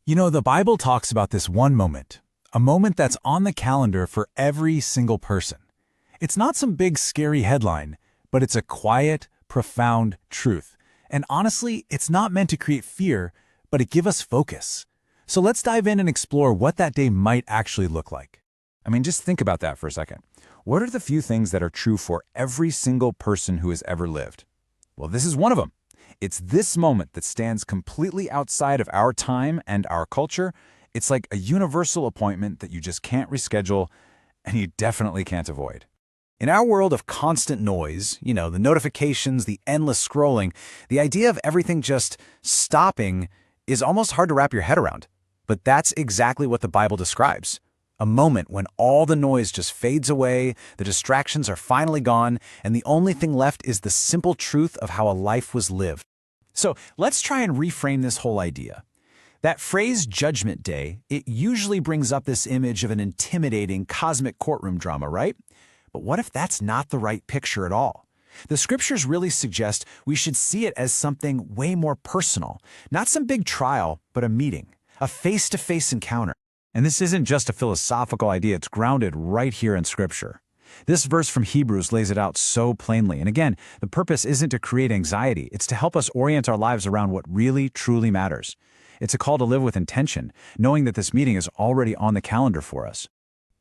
You know, the Bible talks about this one moment, a moment that's on the calendar for every single person. It's not some big scary headline, but it's a quiet, profound truth. And honestly, it's not meant to create fear, but to give us focus. So let's dive in and explore what that day might actually look like. I mean, just think about that for a second. What are the few things that are true for every single person who has ever lived? Well, this is one of them. It's this moment that stands completely outside of our time and our culture. It's like a universal appointment that you just can't reschedule, and you definitely can't avoid. In our world of constant noise, the notifications, the endless scrolling, the idea of everything just stopping is almost hard to wrap your head around. But that's exactly what the Bible describes. A moment when all the noise just fades away, the distractions are finally gone, and the only thing left is the simple truth of how a life was lived. So let's try and reframe this whole idea. That phrase, Judgment Day, it usually brings up this image of an intimidating cosmic courtroom drama, right? But what if that's not the right picture at all? The scriptures really suggest we should see it as something way more personal, not some big trial, but a meeting, a face-to-face encounter. And this isn't just a philosophical idea, it's grounded right here in Scripture. This verse from Hebrews lays it out so plainly. And again, the purpose isn't to create anxiety, it's to help us orient our lives around what really, truly matters. It's a call to live with intention, knowing that this meeting is already on the calendar for us.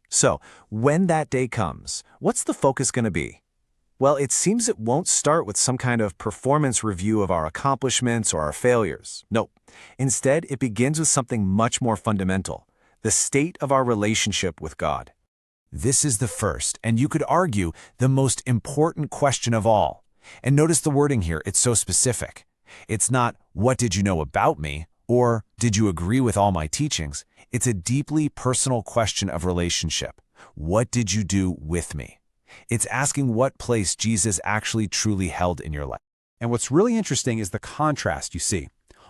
So, when that day comes, what's the focus going to be? Well, it seems it won't start with some kind of performance review of our accomplishments or our failures. Nope. Instead, it begins with something much more fundamental: the state of our relationship with God. This is the first, and you could argue, the most important question of all. And notice the wording here, it's so specific. It's not, what did you know about me? Or, did you agree with all my teachings? It's a deeply personal question of relationship. What did you do with me? It's asking what place Jesus actually truly held in your life. And what's really interesting is the contrast you see.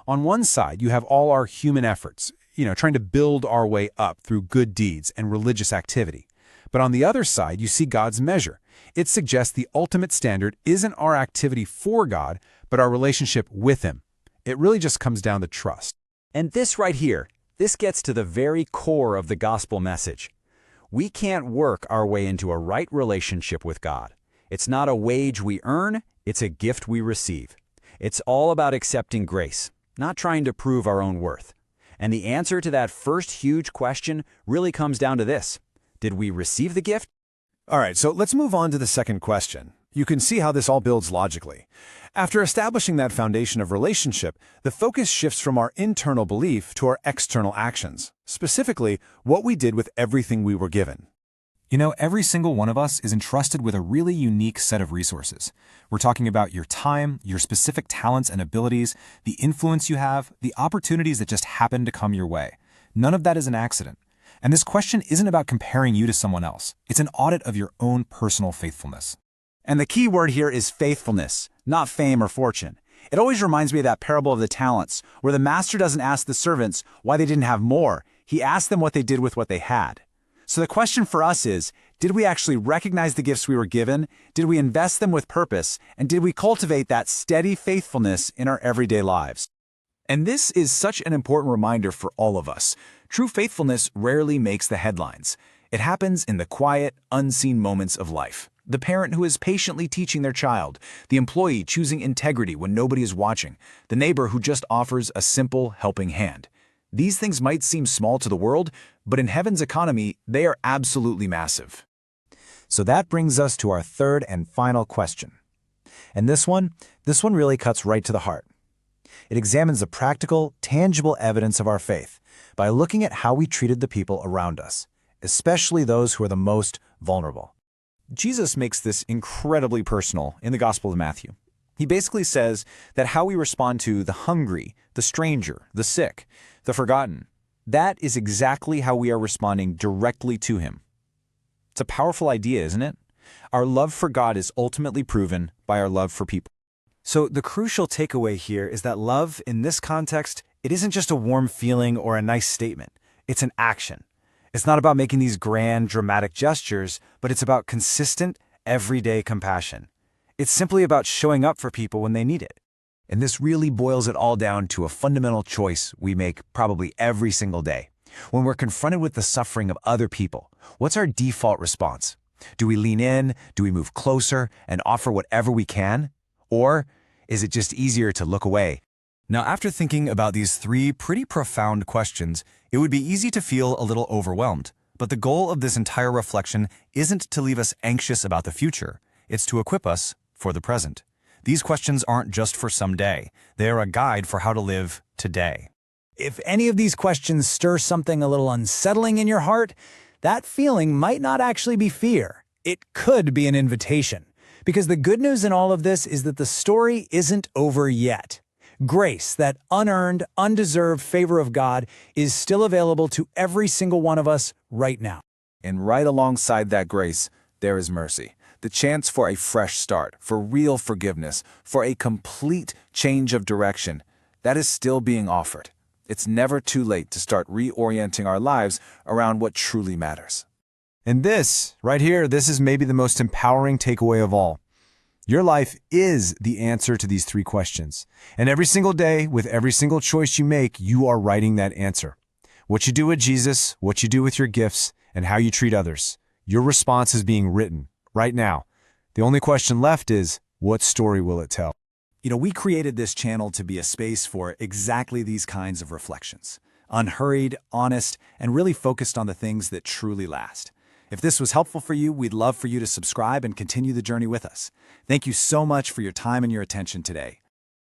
On one side, you have all our human efforts, trying to build our way up through good deeds and religious activity. But on the other side, you see God's measure. It suggests the ultimate standard isn't our activity for God, but our relationship with Him. It really just comes down to trust. And this right here, this gets to the very core of the gospel message. We can't work our way into a right relationship with God. It's not a wage we earn, it's a gift we receive. It's all about accepting grace, not trying to prove our own worth. And the answer to that first huge question really comes down to this: did we receive the gift? All right, so let's move on to the second question. You can see how this all builds logically. After establishing that foundation of relationship, the focus shifts from our internal belief to our external actions, specifically what we did with everything we were given. You know, every single one of us is entrusted with a really unique set of resources. We're talking about your time, your specific talents and abilities, the influence you have, the opportunities that just happen to come your way. None of that is an accident. And this question isn't about comparing you to someone else. It's an audit of your own personal faithfulness. And the key word here is faithfulness, not fame or fortune. It always reminds me of that parable of the talents, where the master doesn't ask the servants why they didn't have more. He asked them what they did with what they had. So the question for us is, did we actually recognize the gifts we were given? Did we invest them with purpose? And did we cultivate that steady faithfulness in our everyday lives? And this is such an important reminder for all of us. True faithfulness rarely makes the headlines. It happens in the quiet, unseen moments of life. The parent who is patiently teaching their child, the employee choosing integrity when nobody is watching, the neighbor who just offers a simple helping hand. These things might seem small to the world, but in heaven's economy, they are absolutely massive. So that brings us to our third and final question. And this one really cuts right to the heart. It examines the practical, tangible evidence of our faith by looking at how we treated the people around us, especially those who are the most vulnerable. Jesus makes this incredibly personal in the Gospel of Matthew. He basically says that how we respond to the hungry, the stranger, the sick, the forgotten, that is exactly how we are responding directly to Him. It's a powerful idea, isn't it? Our love for God is ultimately proven by our love for people. So the crucial takeaway here is that love, in this context, it isn't just a warm feeling or a nice statement. It's an action. It's not about making these grand, dramatic gestures, but it's about consistent, everyday compassion. It's simply about showing up for people when they need it. And this really boils it all down to a fundamental choice we make probably every single day. When we're confronted with the suffering of other people, what's our default response? Do we lean in? Do we move closer and offer whatever we can? Or is it just easier to look away? Now, after thinking about these three pretty profound questions, it would be easy to feel a little overwhelmed. But the goal of this entire reflection isn't to leave us anxious about the future. It's to equip us for the present. These questions aren't just for someday. They are a guide for how to live today. If any of these questions stir something a little unsettling in your heart, that feeling might not actually be fear. It could be an invitation. Because the good news in all of this is that the story isn't over yet. Grace, that unearned, undeserved favor of God, is still available to every single one of us right now. And right alongside that grace, there is mercy. The chance for a fresh start, for real forgiveness, for a complete change of direction. That is still being offered. It's never too late to start reorienting our lives around what truly matters. And this, right here, this is maybe the most empowering takeaway of all. Your life is the answer to these three questions. And every single day, with every single choice you make, you are writing that answer. What you do with Jesus, what you do with your gifts, and how you treat others. Your response is being written right now. The only question left is, what story will it tell? We created this channel to be a space for exactly these kinds of reflections. Unhurried, honest, and really focused on the things that truly last. If this was helpful for you, we'd love for you to subscribe and continue the journey with us. Thank you so much for your time and your attention today.